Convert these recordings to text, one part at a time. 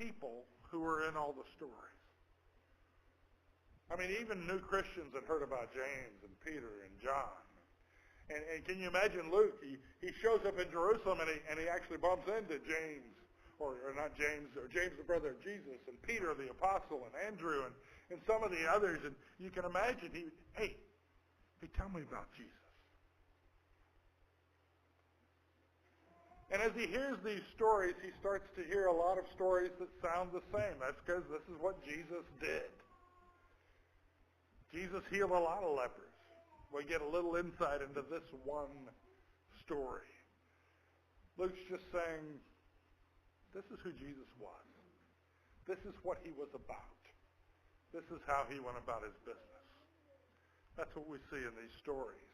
people who were in all the stories. I mean, even new Christians had heard about James and Peter and John. And can you imagine Luke? He shows up in Jerusalem and he actually bumps into James, or not James, or James the brother of Jesus, and Peter the apostle, and Andrew, and some of the others. And you can imagine, hey, tell me about Jesus. And as he hears these stories, he starts to hear a lot of stories that sound the same. That's because this is what Jesus did. Jesus healed a lot of lepers. We get a little insight into this one story. Luke's just saying, this is who Jesus was. This is what he was about. This is how he went about his business. That's what we see in these stories.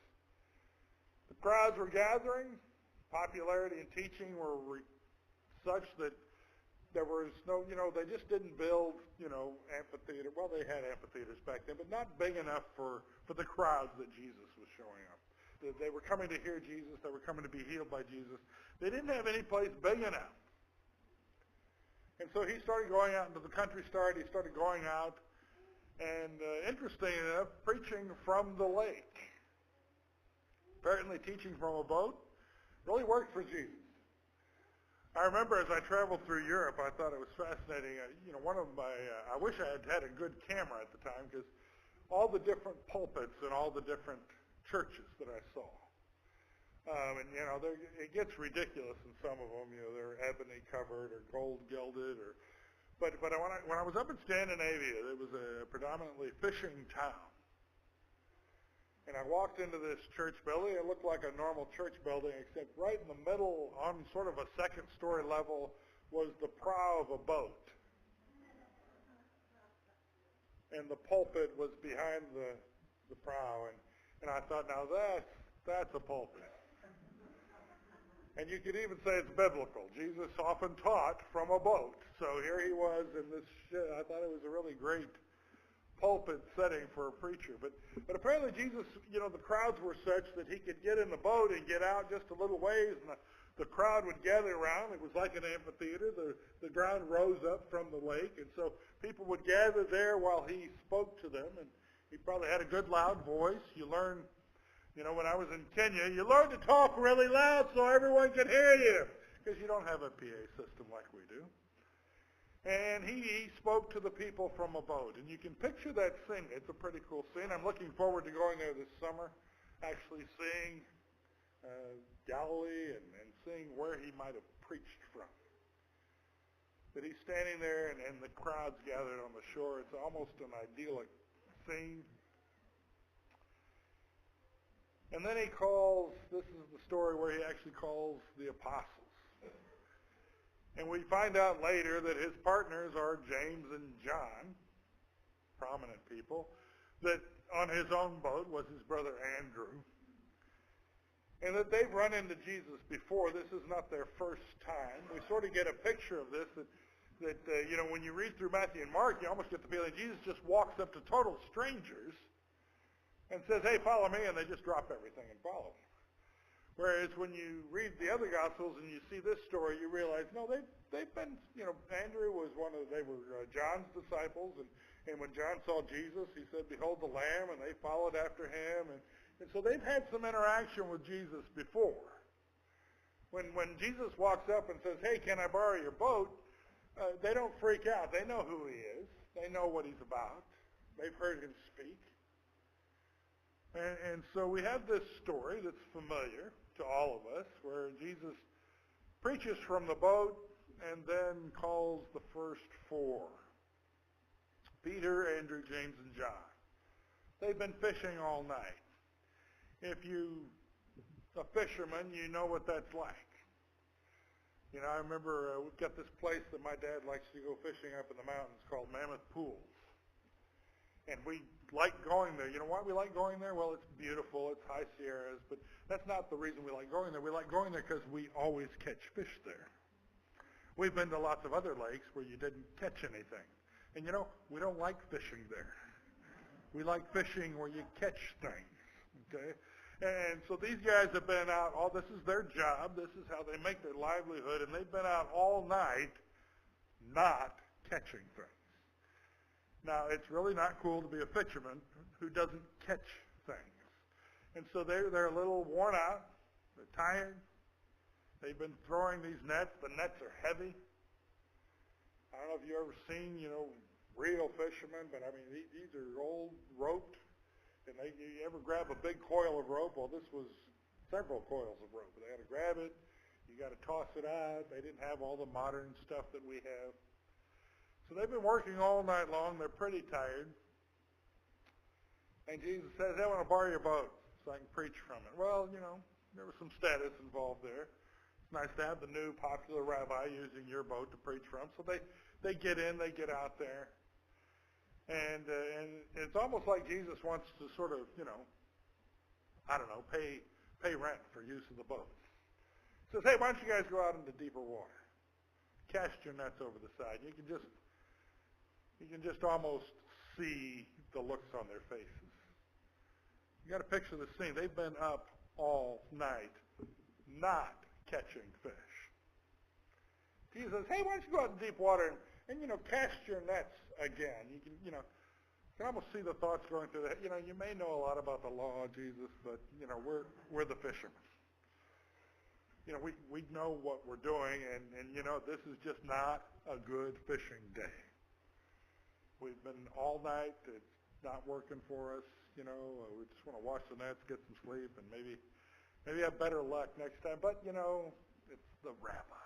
The crowds were gathering. Popularity and teaching were such that there was no, they just didn't build, amphitheater. Well, they had amphitheaters back then, but not big enough for the crowds that Jesus was showing up. They were coming to hear Jesus. They were coming to be healed by Jesus. They didn't have any place big enough. And so he started going out into the countryside. He started going out and, interesting enough, preaching from the lake. Apparently teaching from a boat really worked for Jesus. I remember as I traveled through Europe, I thought it was fascinating. I wish I had had a good camera at the time, because all the different pulpits and all the different churches that I saw. It gets ridiculous in some of them. They're ebony covered or gold gilded, but when I was up in Scandinavia, it was a predominantly fishing town. And I walked into this church building. It looked like a normal church building, except right in the middle, on sort of a second-story level, was the prow of a boat. And the pulpit was behind the prow. And I thought, now that's a pulpit. And you could even say it's biblical. Jesus often taught from a boat. So here he was in this ship. I thought it was a really great pulpit setting for a preacher. But apparently Jesus, the crowds were such that he could get in the boat and get out just a little ways, and the crowd would gather around. It was like an amphitheater. The ground rose up from the lake, and so people would gather there while he spoke to them. And he probably had a good loud voice. You learn, when I was in Kenya, you learn to talk really loud so everyone can hear you, because you don't have a PA system like we do. And he spoke to the people from a boat. And you can picture that scene. It's a pretty cool scene. I'm looking forward to going there this summer, actually seeing Galilee and seeing where he might have preached from. But he's standing there and the crowd's gathered on the shore. It's almost an idyllic scene. And then he calls, this is the story where he actually calls the apostles. And we find out later that his partners are James and John, prominent people, that on his own boat was his brother Andrew, and that they've run into Jesus before. This is not their first time. We sort of get a picture of this, that when you read through Matthew and Mark, you almost get the feeling Jesus just walks up to total strangers and says, hey, follow me, and they just drop everything and follow him. Whereas when you read the other Gospels and you see this story, you realize, no, they've been, Andrew was they were John's disciples, and when John saw Jesus, he said, behold the Lamb, and they followed after him, and so they've had some interaction with Jesus before. When Jesus walks up and says, hey, can I borrow your boat, they don't freak out. They know who he is. They know what he's about. They've heard him speak. And so we have this story that's familiar to all of us, where Jesus preaches from the boat and then calls the first four: Peter, Andrew, James, and John. They've been fishing all night. If you're a fisherman, you know what that's like. I remember we've got this place that my dad likes to go fishing up in the mountains called Mammoth Pools. And we like going there. You know why we like going there? Well, it's beautiful. It's high Sierras. But that's not the reason we like going there. We like going there because we always catch fish there. We've been to lots of other lakes where you didn't catch anything. And we don't like fishing there. We like fishing where you catch things. Okay? And so these guys have been out. This is their job. This is how they make their livelihood. And they've been out all night not catching things. Now, it's really not cool to be a fisherman who doesn't catch things. And so they're a little worn out. They're tired. They've been throwing these nets. The nets are heavy. I don't know if you've ever seen, real fishermen, but I mean, these are old roped. And you ever grab a big coil of rope? Well, this was several coils of rope. They had to grab it. You got to toss it out. They didn't have all the modern stuff that we have. So they've been working all night long. They're pretty tired. And Jesus says, I want to borrow your boat so I can preach from it. Well, there was some status involved there. It's nice to have the new popular rabbi using your boat to preach from. So they get in, they get out there. And it's almost like Jesus wants to sort of, pay rent for use of the boat. He says, hey, why don't you guys go out into deeper water? Cast your nets over the side. You can just almost see the looks on their faces. You got to picture the scene. They've been up all night not catching fish. Jesus says, hey, why don't you go out in deep water and cast your nets again. You can almost see the thoughts going through that. You may know a lot about the law, Jesus, but, we're the fishermen. We know what we're doing, and this is just not a good fishing day. We've been all night. It's not working for us. We just want to wash the nets, get some sleep, and maybe have better luck next time. But, it's the rabbi.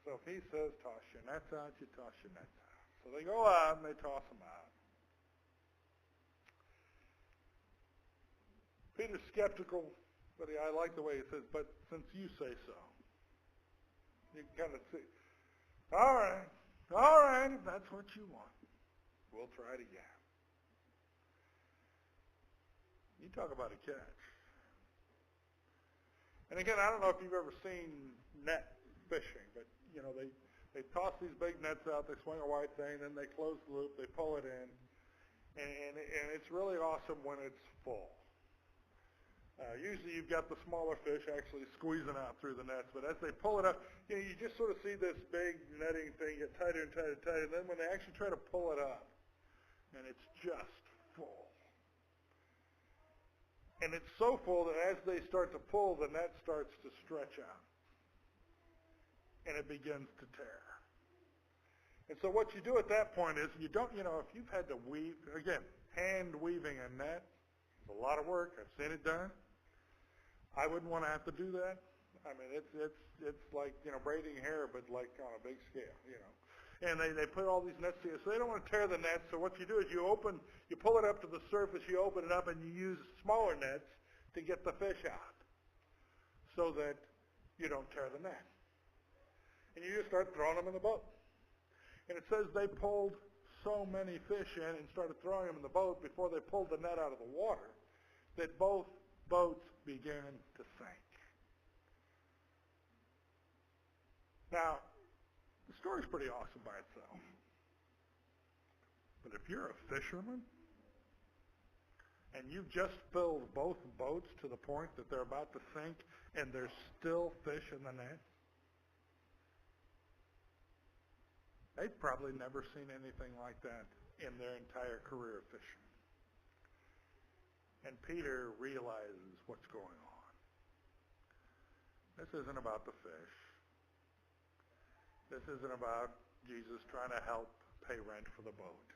So if he says, toss your nets out, you toss your nets out. So they go out and they toss them out. Peter's skeptical, but I like the way he says, but since you say so. You can kind of see, all right, if that's what you want, we'll try it again. You talk about a catch. And again, I don't know if you've ever seen net fishing, but they toss these big nets out, they swing a white thing, then they close the loop, they pull it in, and it's really awesome when it's full. Usually you've got the smaller fish actually squeezing out through the nets, but as they pull it up, you just sort of see this big netting thing get tighter and tighter and tighter, and then when they actually try to pull it up, and it's just full. And it's so full that as they start to pull, the net starts to stretch out. And it begins to tear. And so what you do at that point is you don't, if you've had to weave, again, hand weaving a net, it's a lot of work. I've seen it done. I wouldn't want to have to do that. I mean, it's like, braiding hair, but like on a big scale, And they put all these nets together. So they don't want to tear the nets. So what you do is you pull it up to the surface, you open it up, and you use smaller nets to get the fish out so that you don't tear the net. And you just start throwing them in the boat. And it says they pulled so many fish in and started throwing them in the boat before they pulled the net out of the water that both boats began to sink. Now, the story's pretty awesome by itself. But if you're a fisherman and you've just filled both boats to the point that they're about to sink and there's still fish in the net, they've probably never seen anything like that in their entire career of fishing. And Peter realizes what's going on. This isn't about the fish. This isn't about Jesus trying to help pay rent for the boat.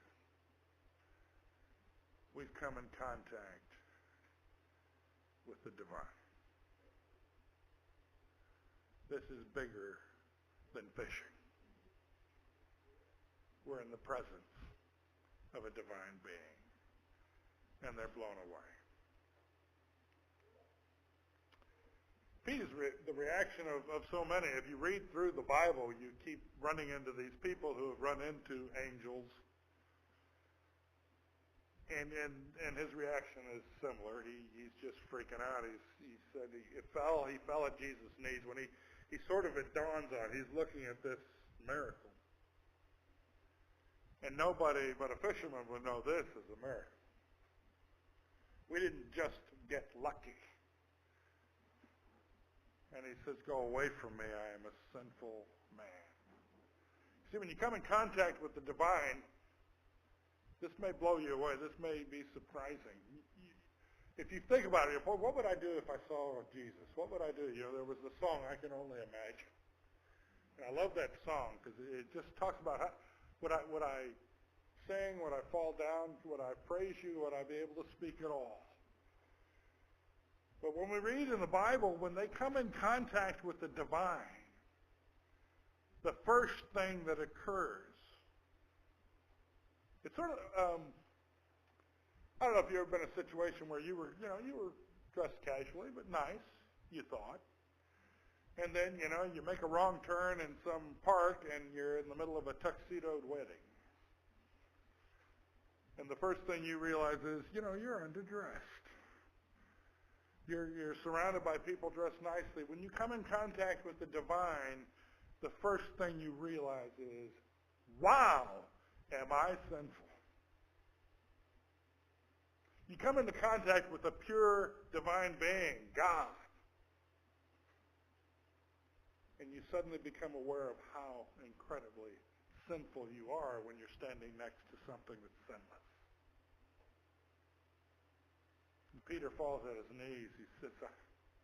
We've come in contact with the divine. This is bigger than fishing. We're in the presence of a divine being, and they're blown away. The reaction of so many, if you read through the Bible, you keep running into these people who have run into angels, and his reaction is similar. He's just freaking out. He said he fell at Jesus' knees when he sort of, it dawns on, he's looking at this miracle. And nobody but a fisherman would know this is a miracle. We didn't just get lucky. And he says, go away from me, I am a sinful man. See, when you come in contact with the divine, this may blow you away. This may be surprising. If you think about it, what would I do if I saw Jesus? What would I do? There was the song, I Can Only Imagine. And I love that song because it just talks about how, would I sing, would I fall down, would I praise you, would I be able to speak at all? But when we read in the Bible, when they come in contact with the divine, the first thing that occurs, it's sort of, I don't know if you've ever been in a situation where you were dressed casually, but nice, you thought. And then, you make a wrong turn in some park and you're in the middle of a tuxedoed wedding. And the first thing you realize is, you're underdressed. You're surrounded by people dressed nicely. When you come in contact with the divine, the first thing you realize is, wow, am I sinful? You come into contact with a pure divine being, God, and you suddenly become aware of how incredibly sinful you are when you're standing next to something that's sinless. And Peter falls at his knees. He says,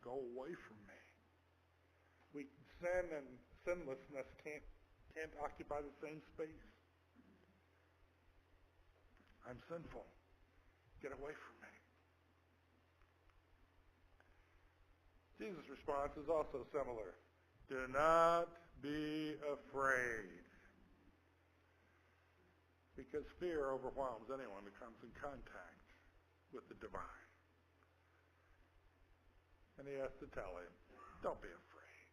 go away from me. Sin and sinlessness can't occupy the same space. I'm sinful. Get away from me. Jesus' response is also similar. Do not be afraid. Because fear overwhelms anyone who comes in contact with the divine. And he has to tell him, don't be afraid.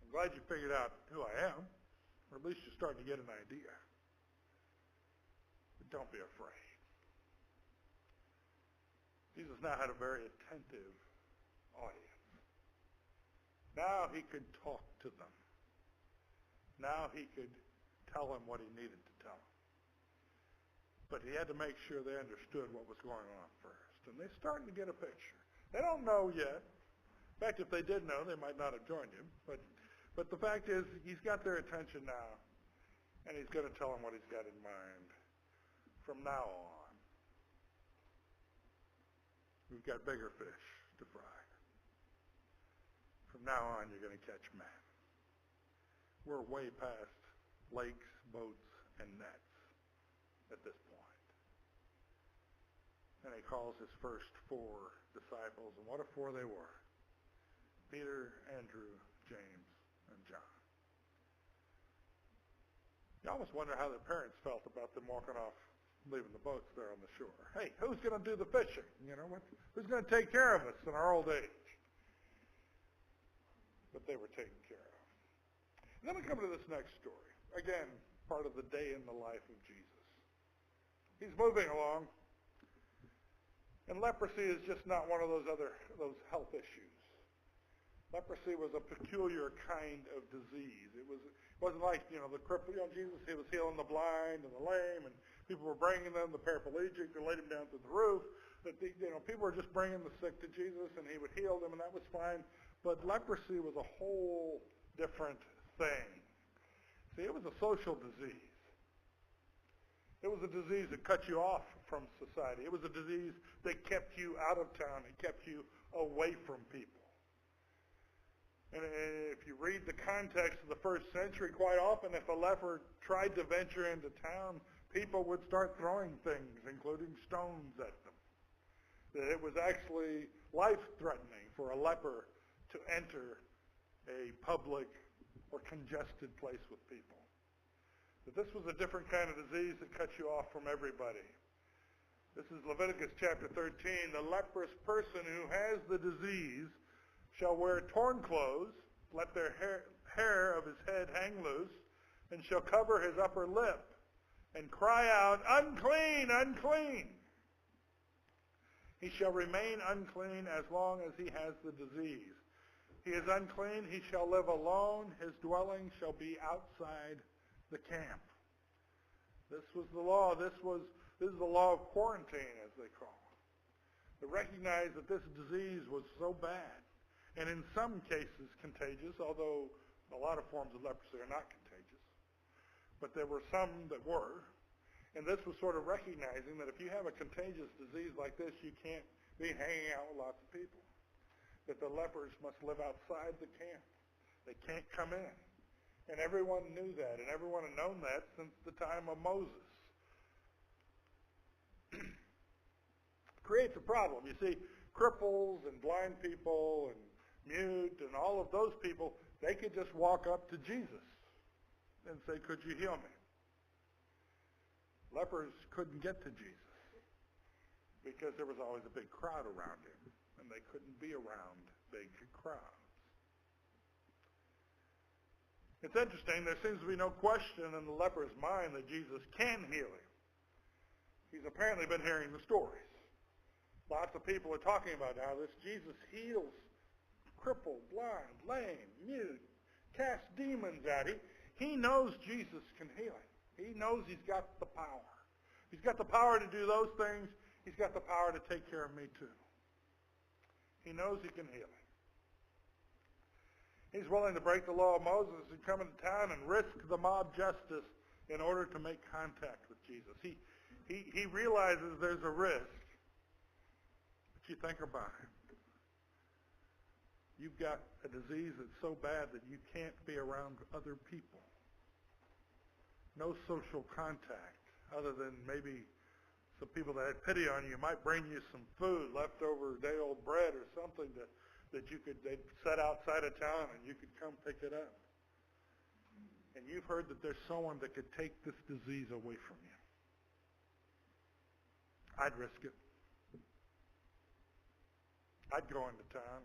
I'm glad you figured out who I am, or at least you're starting to get an idea. But don't be afraid. Jesus now had a very attentive audience. Now he could talk to them. Now he could tell them what he needed to tell them. But he had to make sure they understood what was going on first. And they're starting to get a picture. They don't know yet. In fact, if they did know, they might not have joined him. But the fact is, he's got their attention now, and he's going to tell them what he's got in mind. From now on, we've got bigger fish to fry. From now on, you're going to catch men. We're way past lakes, boats, and nets at this point. And he calls his first 4 disciples, and what if 4 they were? Peter, Andrew, James, and John. You almost wonder how their parents felt about them walking off, leaving the boats there on the shore. Hey, who's going to do the fishing? Who's going to take care of us in our old age? But they were taken care of. And then we come to this next story. Again, part of the day in the life of Jesus. He's moving along. And leprosy is just not one of those health issues. Leprosy was a peculiar kind of disease. It wasn't like, the cripple, Jesus, he was healing the blind and the lame, and people were bringing them, the paraplegic, they laid him down through the roof. That people were just bringing the sick to Jesus, and he would heal them, and that was fine. But leprosy was a whole different thing. See, it was a social disease. It was a disease that cut you off from society. It was a disease that kept you out of town. It kept you away from people. And if you read the context of the first century, quite often if a leper tried to venture into town, people would start throwing things, including stones at them. That it was actually life-threatening for a leper to enter a public or congested place with people. But this was a different kind of disease that cut you off from everybody. This is Leviticus chapter 13. The leprous person who has the disease shall wear torn clothes, let their hair of his head hang loose, and shall cover his upper lip, and cry out, unclean, unclean. He shall remain unclean as long as he has the disease. He is unclean, he shall live alone, his dwelling shall be outside the camp. This was the law. This is the law of quarantine, as they call it. To recognize that this disease was so bad, and in some cases contagious, although a lot of forms of leprosy are not contagious. but there were some that were. And this was sort of recognizing that if you have a contagious disease like this, you can't be hanging out with lots of people. That the lepers must live outside the camp. They can't come in. And everyone knew that, and everyone had known that since the time of Moses. Creates a problem. You see, cripples and blind people and mute and all of those people, they could just walk up to Jesus and say, "Could you heal me?" Lepers couldn't get to Jesus because there was always a big crowd around him, and they couldn't be around big crowds. It's interesting, there seems to be no question in the leper's mind that Jesus can heal him. He's apparently been hearing the stories. Lots of people are talking about how this Jesus heals crippled, blind, lame, mute, casts demons out. He knows Jesus can heal him. He knows he's got the power. He's got the power to do those things. He's got the power to take care of me too. He knows he can heal him. He's willing to break the law of Moses and come into town and risk the mob justice in order to make contact with Jesus. He realizes there's a risk. But you think about it. You've got a disease that's so bad that you can't be around other people. No social contact other than maybe some people that had pity on you might bring you some food, leftover day-old bread or something that they'd set outside of town and you could come pick it up. And you've heard that there's someone that could take this disease away from you. I'd risk it. I'd go into town.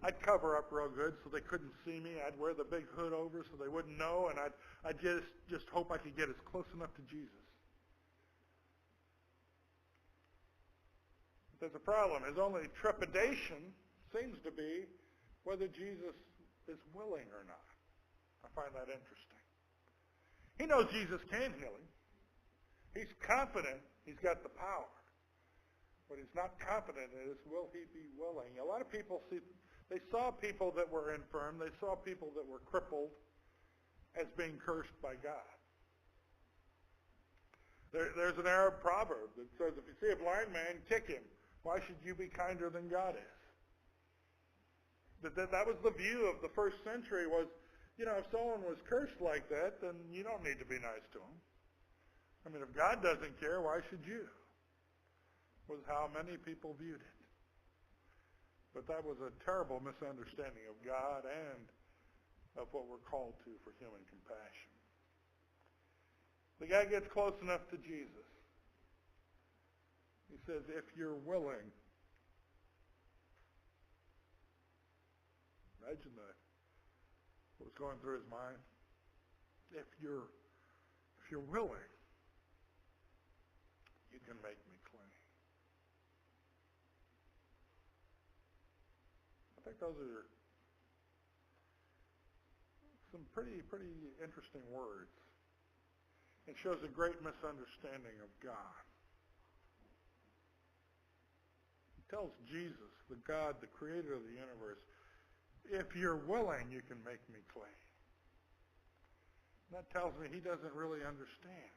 I'd cover up real good so they couldn't see me. I'd wear the big hood over so they wouldn't know, and I'd just hope I could get as close enough to Jesus. But there's a problem. His only trepidation seems to be whether Jesus is willing or not. I find that interesting. He knows Jesus can heal him. He's confident he's got the power. But he's not confident in his will he be willing. A lot of people saw people that were infirm, they saw people that were crippled as being cursed by God. There's an Arab proverb that says, if you see a blind man, kick him. Why should you be kinder than God is? That was the view of the first century was, if someone was cursed like that, then you don't need to be nice to him. I mean, if God doesn't care, why should you? Was how many people viewed it. But that was a terrible misunderstanding of God and of what we're called to for human compassion. The guy gets close enough to Jesus. He says, if you're willing. Imagine that. What was going through his mind? If you're willing, you can make me clean. I think those are some pretty interesting words. It shows a great misunderstanding of God. He tells Jesus, the God, the creator of the universe, if you're willing, you can make me clean. And that tells me he doesn't really understand.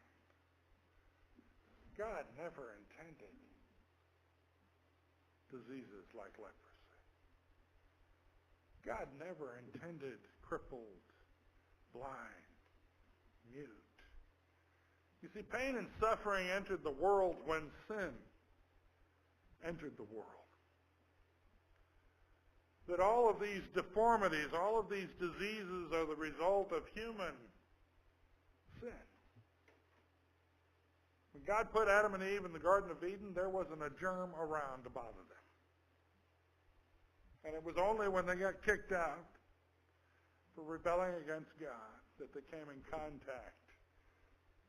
God never intended diseases like leprosy. God never intended crippled, blind, mute. You see, pain and suffering entered the world when sin entered the world. That all of these deformities, all of these diseases are the result of human sin. When God put Adam and Eve in the Garden of Eden, there wasn't a germ around to bother them. And it was only when they got kicked out for rebelling against God that they came in contact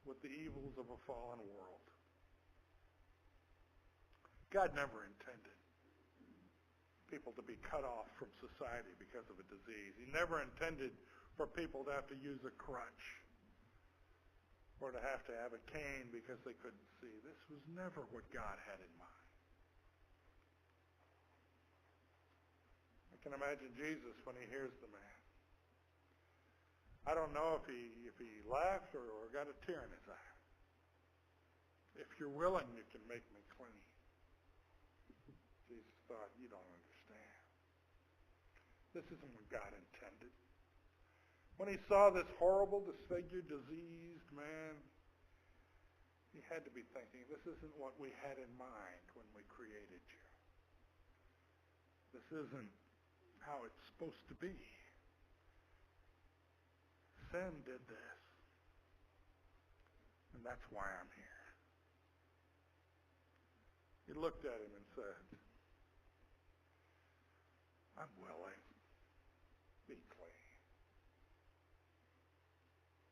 with the evils of a fallen world. God never intended people to be cut off from society because of a disease. He never intended for people to have to use a crutch or to have a cane because they couldn't see. This was never what God had in mind. I can imagine Jesus when he hears the man. I don't know if he laughed or got a tear in his eye. If you're willing, you can make me clean. Jesus thought, you don't understand. This isn't what God intended. When he saw this horrible, disfigured, diseased man, he had to be thinking, this isn't what we had in mind when we created you. This isn't how it's supposed to be. Sin did this. And that's why I'm here. He looked at him and said, I'm willing. Be clean.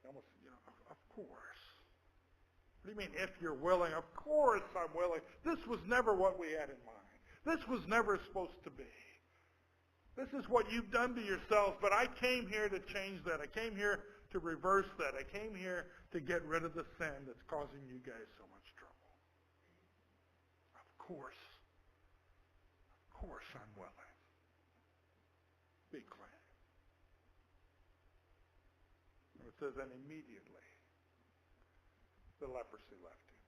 Almost, of course. What do you mean, if you're willing? Of course I'm willing. This was never what we had in mind. This was never supposed to be. This is what you've done to yourselves, but I came here to change that. I came here to reverse that. I came here to get rid of the sin that's causing you guys so much trouble. Of course I'm willing. Be clean. And it says, and immediately the leprosy left him.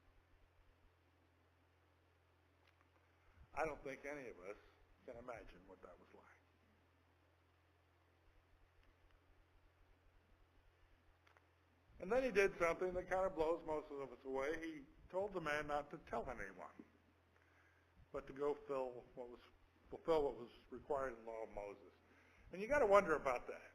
I don't think any of us can imagine what that was like. And then he did something that kind of blows most of us away. He told the man not to tell anyone, but to go fulfill what was required in the law of Moses. And you got to wonder about that.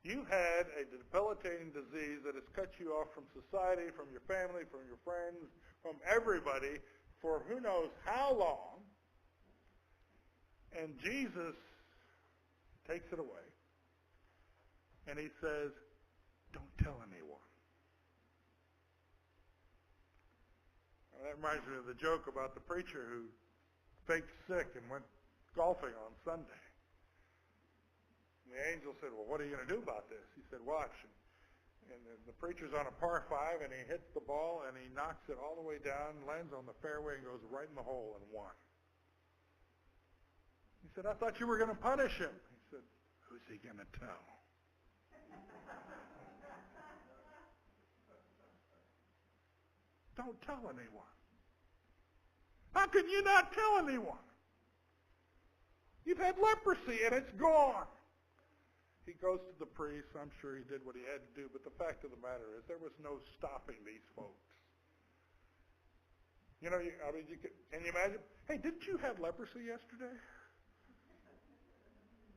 You had a debilitating disease that has cut you off from society, from your family, from your friends, from everybody for who knows how long. And Jesus takes it away. And he says, don't tell anyone. Now, that reminds me of the joke about the preacher who faked sick and went golfing on Sunday. And the angel said, well, what are you going to do about this? He said, watch. And the preacher's on a par 5, and he hits the ball, and he knocks it all the way down, lands on the fairway, and goes right in the hole and won. He said, I thought you were going to punish him. He said, who's he going to tell? Don't tell anyone. How can you not tell anyone? You've had leprosy, and it's gone. He goes to the priest. I'm sure he did what he had to do, but the fact of the matter is there was no stopping these folks. Can you imagine? Hey, didn't you have leprosy yesterday?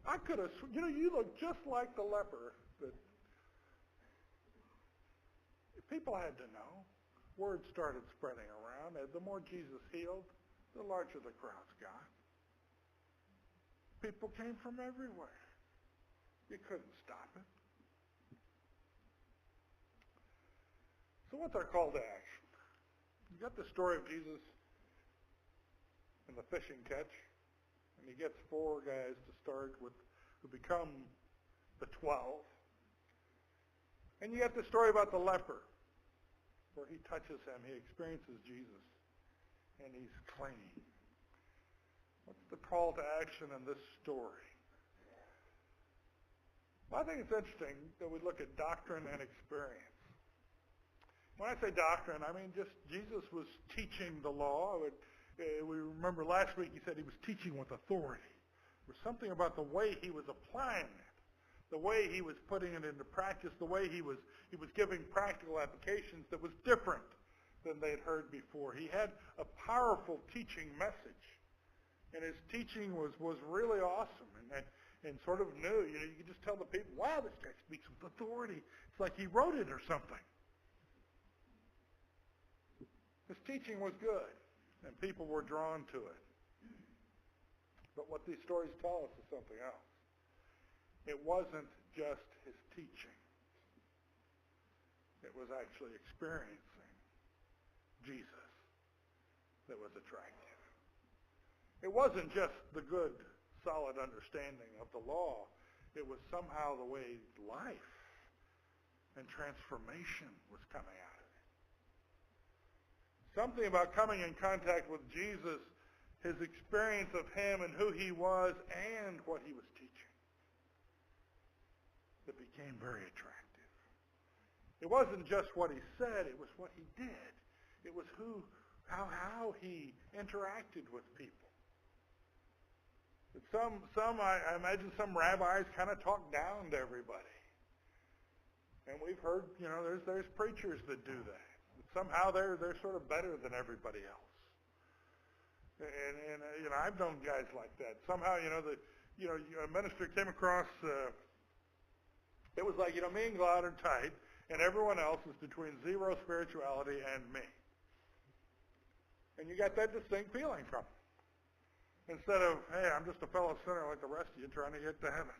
I could have, you look just like the leper. That people had to know. Word started spreading around. The more Jesus healed, the larger the crowds got. People came from everywhere. You couldn't stop it. So what's our call to action? You got the story of Jesus and the fishing catch, and he gets 4 guys to start with who become the 12. And you got the story about the leper, where he touches him, he experiences Jesus, and he's clean. What's the call to action in this story? Well, I think it's interesting that we look at doctrine and experience. When I say doctrine, I mean just Jesus was teaching the law. We remember last week he said he was teaching with authority. There was something about the way he was applying it, the way he was putting it into practice, the way he was giving practical applications that was different than they'd heard before. He had a powerful teaching message, and his teaching was really awesome and sort of new. You could just tell the people, wow, this guy speaks with authority. It's like he wrote it or something. His teaching was good, and people were drawn to it. But what these stories tell us is something else. It wasn't just his teaching. It was actually experiencing Jesus that was attractive. It wasn't just the good, solid understanding of the law. It was somehow the way life and transformation was coming out of it. Something about coming in contact with Jesus, his experience of him and who he was and what he was teaching. that became very attractive. It wasn't just what he said, it was what he did. It was how he interacted with people. I imagine some rabbis kind of talk down to everybody. And we've heard, there's preachers that do that. Somehow they're sort of better than everybody else. And I've known guys like that. Somehow, a minister came across, it was like, me and God are tight, and everyone else is between zero spirituality and me. And you got that distinct feeling from him. Instead of, hey, I'm just a fellow sinner like the rest of you trying to get to heaven.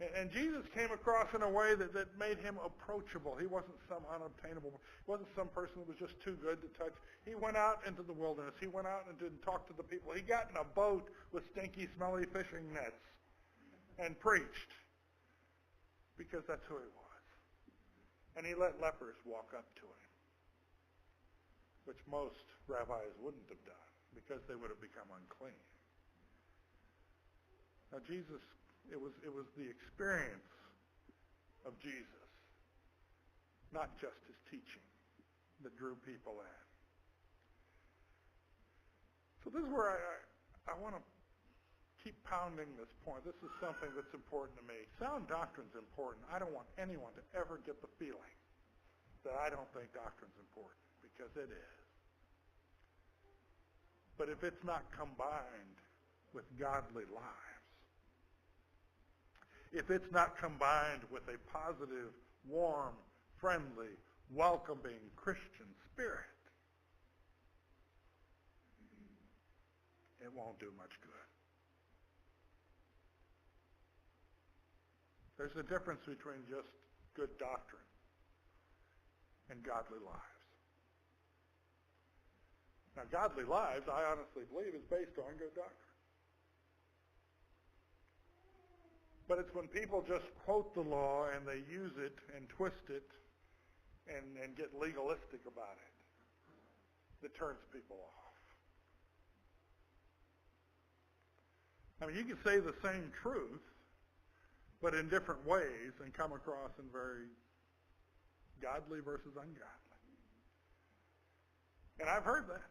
And Jesus came across in a way that made him approachable. He wasn't some unobtainable. He wasn't some person who was just too good to touch. He went out into the wilderness. He went out and didn't talk to the people. He got in a boat with stinky, smelly fishing nets and preached because that's who he was. And he let lepers walk up to him, which most rabbis wouldn't have done because they would have become unclean. Now Jesus, it was the experience of Jesus, not just his teaching, that drew people in. So this is where I want to keep pounding this point. This is something that's important to me. Sound doctrine's important. I don't want anyone to ever get the feeling that I don't think doctrine's important, because it is. But if it's not combined with godly lives, if it's not combined with a positive, warm, friendly, welcoming Christian spirit, it won't do much good. There's a difference between just good doctrine and godly lives. Now, godly lives, I honestly believe, is based on good doctrine. But it's when people just quote the law and they use it and twist it and get legalistic about it that turns people off. I mean, you can say the same truth, but in different ways and come across in very godly versus ungodly. And I've heard that.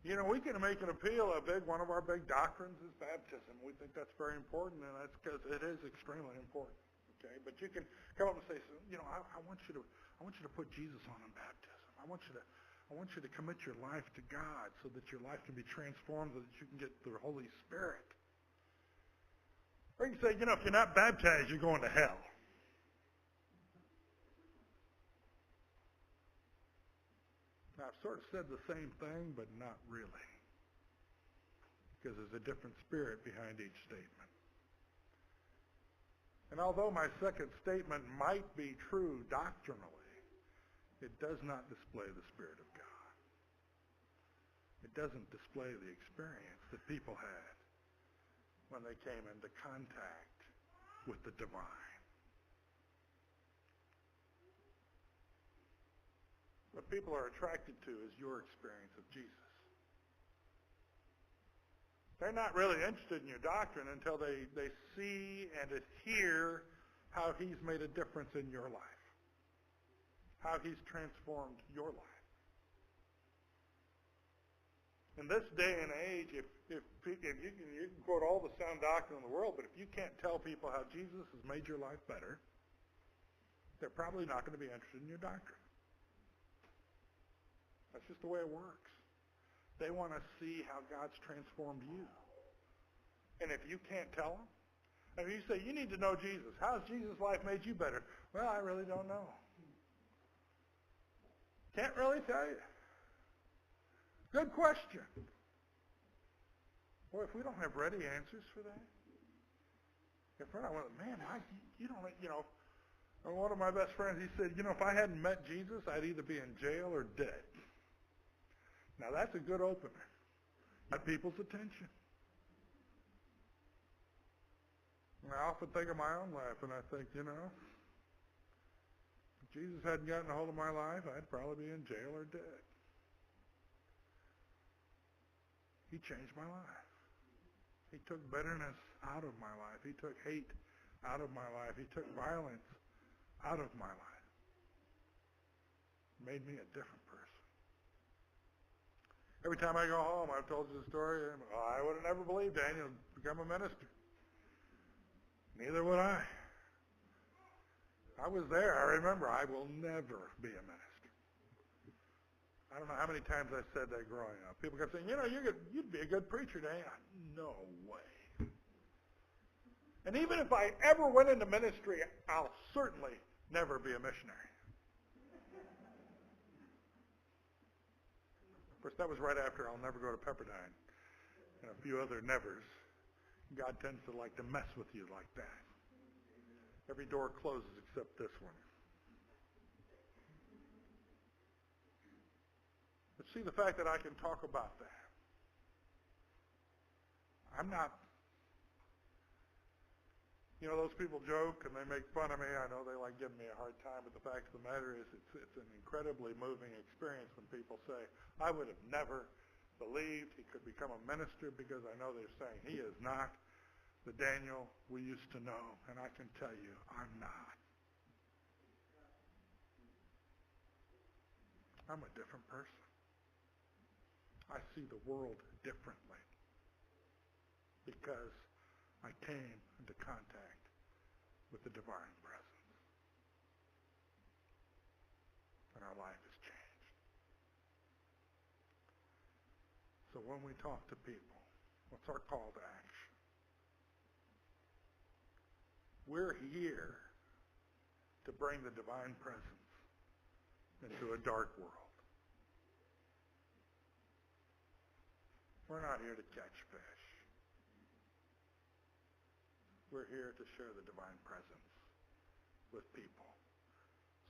We can make an appeal. One of our big doctrines is baptism. We think that's very important, and that's because it is extremely important. Okay, but you can come up and say, I want you to put Jesus on in baptism. I want you to commit your life to God so that your life can be transformed, so that you can get the Holy Spirit. Or you can say, if you're not baptized, you're going to hell. Now, I've sort of said the same thing, but not really, because there's a different spirit behind each statement. And although my second statement might be true doctrinally, it does not display the Spirit of God. It doesn't display the experience that people had when they came into contact with the divine. What people are attracted to is your experience of Jesus. They're not really interested in your doctrine until they see and hear how he's made a difference in your life, how he's transformed your life. In this day and age, if you can quote all the sound doctrine in the world, but if you can't tell people how Jesus has made your life better, they're probably not going to be interested in your doctrine. That's just the way it works. They want to see how God's transformed you. And if you can't tell them, if you say, you need to know Jesus. How's Jesus' life made you better? Well, I really don't know. Can't really tell you. Good question. Boy, if we don't have ready answers for that, if we're not, man, you don't, one of my best friends, he said, if I hadn't met Jesus, I'd either be in jail or dead. Now, that's a good opener. Got people's attention. And I often think of my own life, and I think, if Jesus hadn't gotten a hold of my life, I'd probably be in jail or dead. He changed my life. He took bitterness out of my life. He took hate out of my life. He took violence out of my life. Made me a different person. Every time I go home, I've told you the story. I would have never believed Daniel would become a minister. Neither would I. I was there. I remember. I will never be a minister. I don't know how many times I said that growing up. People kept saying, you'd be a good preacher, Daniel. No way. And even if I ever went into ministry, I'll certainly never be a missionary. Of course, that was right after I'll never go to Pepperdine and a few other nevers. God tends to like to mess with you like that. Every door closes except this one. But see, the fact that I can talk about that, I'm not, those people joke and they make fun of me. I know they like giving me a hard time, but the fact of the matter is it's an incredibly moving experience when people say, I would have never believed he could become a minister, because I know they're saying he is not the Daniel we used to know. And I can tell you, I'm not. I'm a different person. I see the world differently because I came into contact with the divine presence. And our life has changed. So when we talk to people, what's our call to action? We're here to bring the divine presence into a dark world. We're not here to catch fish. We're here to share the divine presence with people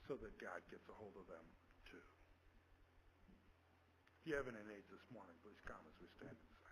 so that God gets a hold of them too. If you have any needs this morning, please come as we stand and sing.